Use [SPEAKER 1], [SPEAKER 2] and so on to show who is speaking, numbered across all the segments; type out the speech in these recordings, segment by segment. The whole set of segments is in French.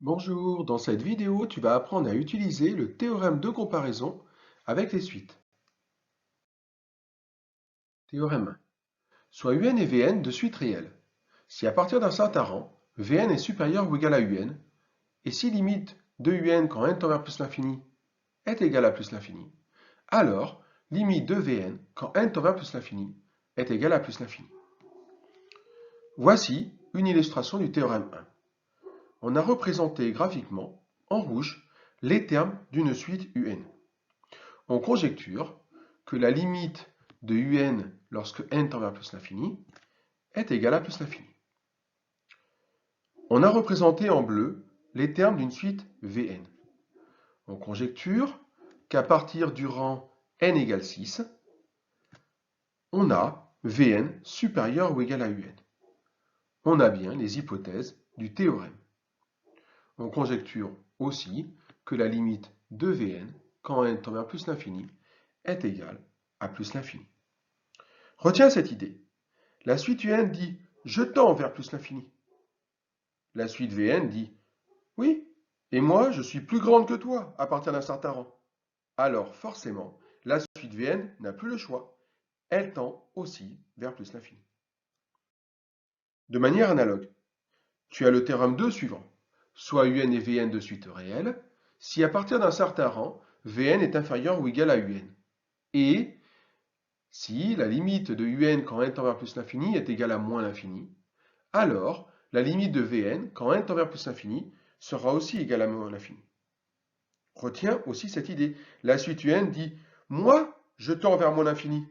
[SPEAKER 1] Bonjour, dans cette vidéo, tu vas apprendre à utiliser le théorème de comparaison avec les suites. Théorème 1. Soit UN et Vn de suites réelles. Si à partir d'un certain rang, Vn est supérieur ou égal à Un, et si limite de Un quand n tend vers plus l'infini est égale à plus l'infini, alors limite de Vn quand n tend vers plus l'infini est égale à plus l'infini. Voici une illustration du théorème 1. On a représenté graphiquement, en rouge, les termes d'une suite UN. On conjecture que la limite de Un lorsque n tend vers plus l'infini est égale à plus l'infini. On a représenté en bleu les termes d'une suite Vn. On conjecture qu'à partir du rang n égale 6, on a Vn supérieur ou égal à Un. On a bien les hypothèses du théorème. On conjecture aussi que la limite de Vn quand n tend vers plus l'infini est égale à plus l'infini. Retiens cette idée. La suite Un dit « je tends vers plus l'infini ». La suite Vn dit « oui, et moi je suis plus grande que toi à partir d'un certain rang ». Alors forcément, la suite Vn n'a plus le choix. Elle tend aussi vers plus l'infini. De manière analogue, tu as le théorème 2 suivant. Soit Un et Vn de suite réelle, si à partir d'un certain rang, Vn est inférieur ou égal à Un. Et si la limite de Un quand n tend vers plus l'infini est égale à moins l'infini, alors la limite de Vn quand n tend vers plus l'infini sera aussi égale à moins l'infini. Retiens aussi cette idée. La suite Un dit « moi, je tends vers moins l'infini ».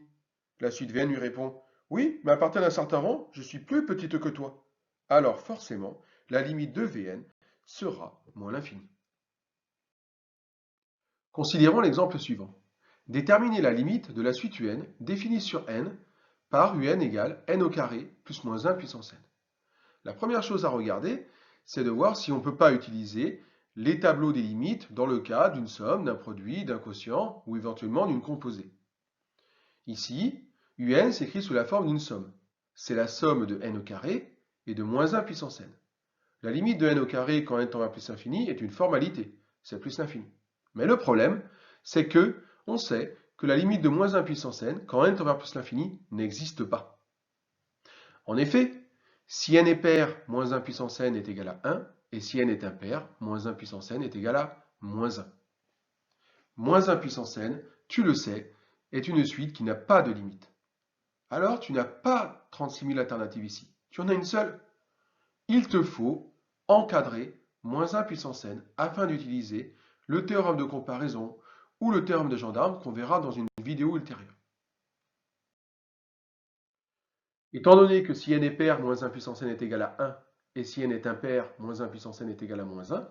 [SPEAKER 1] La suite Vn lui répond « oui, mais à partir d'un certain rang, je suis plus petite que toi ». Alors forcément, la limite de Vn sera moins l'infini. Considérons l'exemple suivant. Déterminer la limite de la suite Un définie sur n par Un égale n au carré plus moins 1 puissance n. La première chose à regarder, c'est de voir si on ne peut pas utiliser les tableaux des limites dans le cas d'une somme, d'un produit, d'un quotient ou éventuellement d'une composée. Ici, Un s'écrit sous la forme d'une somme. C'est la somme de n au carré et de moins 1 puissance n. La limite de n au carré quand n tend vers plus l'infini est une formalité, c'est plus l'infini. Mais le problème, c'est que on sait que la limite de moins 1 puissance n quand n tend vers plus l'infini n'existe pas. En effet, si n est pair, moins 1 puissance n est égal à 1, et si n est impair, moins 1 puissance n est égal à moins 1. Moins 1 puissance n, tu le sais, est une suite qui n'a pas de limite. Alors, tu n'as pas 36 000 alternatives ici. Tu en as une seule. Il te faut encadrer moins 1 puissance n afin d'utiliser le théorème de comparaison ou le théorème de gendarme qu'on verra dans une vidéo ultérieure. Étant donné que si n est pair, moins 1 puissance n est égal à 1, et si n est impair, moins 1 puissance n est égal à moins 1,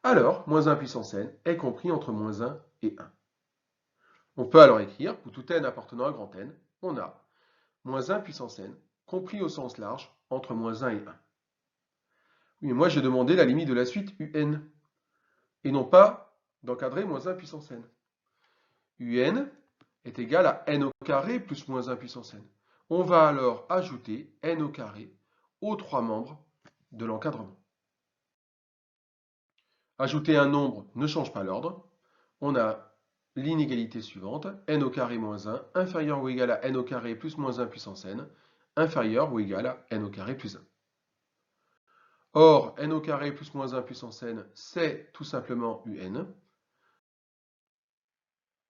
[SPEAKER 1] alors moins 1 puissance n est compris entre moins 1 et 1. On peut alors écrire, pour tout n appartenant à grand N, on a moins 1 puissance n compris au sens large entre moins 1 et 1. Oui, mais moi j'ai demandé la limite de la suite Un, et non pas d'encadrer moins 1 puissance n. Un est égal à n au carré plus moins 1 puissance n. On va alors ajouter n au carré aux trois membres de l'encadrement. Ajouter un nombre ne change pas l'ordre. On a l'inégalité suivante, n au carré moins 1, inférieur ou égal à n au carré plus moins 1 puissance n, inférieur ou égal à n au carré plus 1. Or, n au carré plus moins 1 puissance n, c'est tout simplement Un.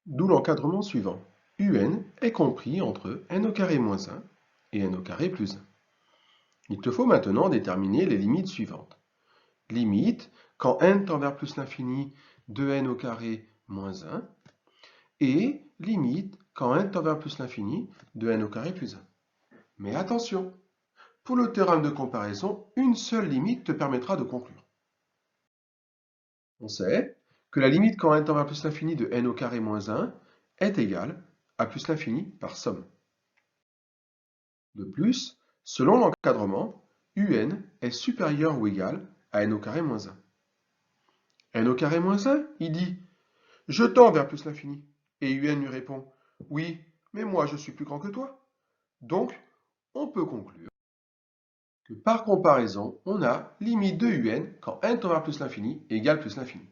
[SPEAKER 1] D'où l'encadrement suivant. Un est compris entre n au carré moins 1 et n au carré plus 1. Il te faut maintenant déterminer les limites suivantes. Limite quand n tend vers plus l'infini de n au carré moins 1 et limite quand n tend vers plus l'infini de n au carré plus 1. Mais attention, pour le théorème de comparaison, une seule limite te permettra de conclure. On sait que la limite quand n tend vers plus l'infini de n au carré moins 1 est égale à plus l'infini par somme. De plus, selon l'encadrement, Un est supérieur ou égal à n au carré moins 1. N au carré moins 1, il dit « je tends vers plus l'infini ». Et Un lui répond « oui, mais moi je suis plus grand que toi ». Donc, on peut conclure que par comparaison, on a limite de un quand n tend vers plus l'infini égale plus l'infini.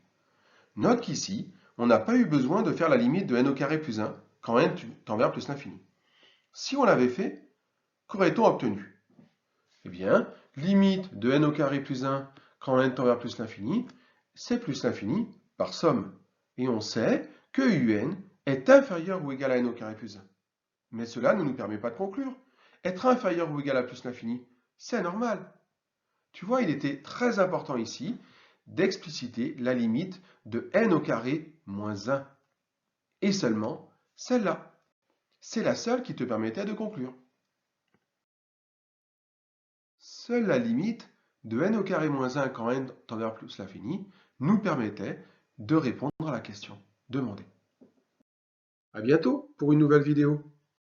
[SPEAKER 1] Note qu'ici, on n'a pas eu besoin de faire la limite de n au carré plus 1 quand n tend vers plus l'infini. Si on l'avait fait, qu'aurait-on obtenu? Eh bien, limite de n au carré plus 1 quand n tend vers plus l'infini, c'est plus l'infini par somme. Et on sait que un est inférieur ou égal à n au carré plus 1. Mais cela ne nous permet pas de conclure. Être inférieur ou égal à plus l'infini, c'est normal. Tu vois, il était très important ici d'expliciter la limite de n au carré moins 1. Et seulement celle-là. C'est la seule qui te permettait de conclure. Seule la limite de n au carré moins 1 quand n tend vers plus l'infini nous permettait de répondre à la question demandée. À bientôt pour une nouvelle vidéo.